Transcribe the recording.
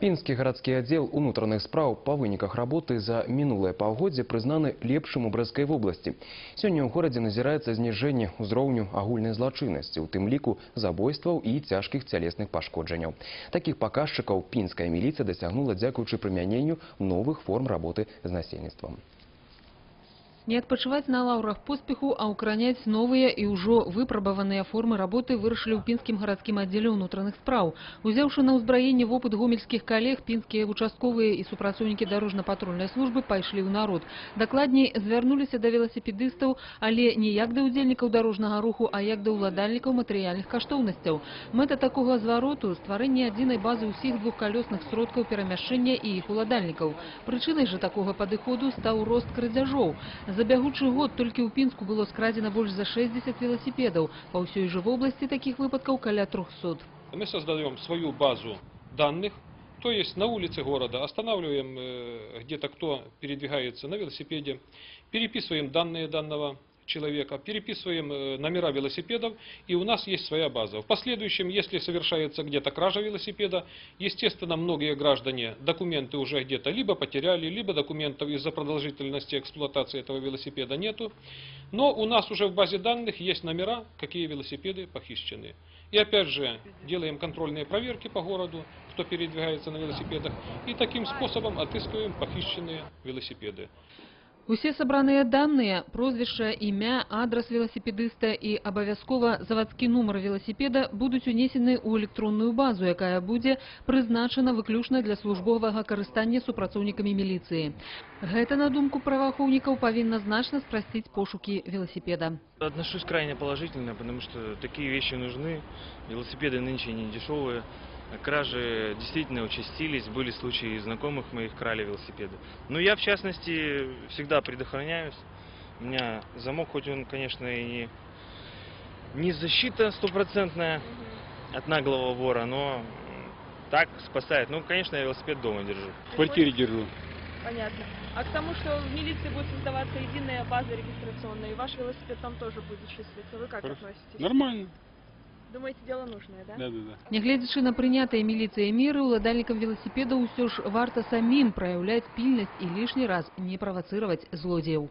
Пінскі гарадскі аддзел унутраных спраў па выніках работы за мінулае паўгоддзе прызнаны лепшым у Брэсцкай вобласці. Сёння ў горадзе назіраецца зніжэнне ўзроўню агульнай злачыннасці, у тым ліку забойстваў і цяжкіх цялесных пашкоджанняў. Такіх паказчыкаў пінская міліцыя дасягнула дзякуючы прымяненню новых форм работы з насельніцтвам. Не адпачываць на лаўрах поспеху, а ўкараняць новыя і ўжо выпрабаваныя формы работы вырашылі ў пінскім гарадскім аддзеле ўнутраных спраў. Узяўшы на ўзбраенне вопыт гомельскіх калег, пінскія участковыя і супрацоўнікі дарожна-патрульнай службы пайшлі ў народ. Дакладней, звярнуліся да веласіпедыстаў, але не як да ўдзельнікаў дарожнага руху, а як да ўладальнікаў матэрыяльных каштоўнасцяў. Мэта такога звароту – стварэнне адзінай базы ўсіх двухкалёсных сродкаў перамяшчэння і іх уладальнікаў. Прычынай жа такога падыходу стаў рост крадзяжоў. За бягучы год толькі ў Пінску было скрадзена больш за 60 велосипедов. Па ўсёй жа вобласці таких выпадкаў каля 300. Мы создаем свою базу данных, то есть на улице города останавливаем где-то кто передвигается на велосипеде, переписываем данные данного человека, переписываем номера велосипедов, и у нас есть своя база. В последующем, если совершается где-то кража велосипеда, естественно, многие граждане документы уже где-то либо потеряли, либо документов из-за продолжительности эксплуатации этого велосипеда нету. Но у нас уже в базе данных есть номера, какие велосипеды похищены. И опять же, делаем контрольные проверки по городу, кто передвигается на велосипедах, и таким способом отыскиваем похищенные велосипеды. Усе сабраныя даныя, прозвішча, імя, адрас веласіпедыста і абавязкова завадскі нумар веласіпеда будуць унесены ў электронную базу, якая будзе прызначана выключна для службовага карыстання супрацоўнікамі міліцыі. Гэта, на думку праваахоўнікаў, павінна значна спрасціць пошукі велосипеда. Отношусь крайне положительно, потому что такие вещи нужны. Велосипеды нынче не дешевые. Кражи действительно участились, были случаи знакомых моих, крали велосипеды. Но я, в частности, всегда предохраняюсь. У меня замок, хоть он, конечно, и не защита стопроцентная от наглого вора, но так спасает. Ну, конечно, я велосипед дома держу. В квартире держу. Понятно. А к тому, что в милиции будет создаваться единая база регистрационная, и ваш велосипед там тоже будет числиться, вы как относитесь? Нормально. Думаете, дело нужное, да? Да. Нягледзячы на прынятыя міліцыяй меры, уладальнікам веласіпедаў усё ж варта самім праяўляць пільнасць і лішні раз не правацыраваць злодзеяў.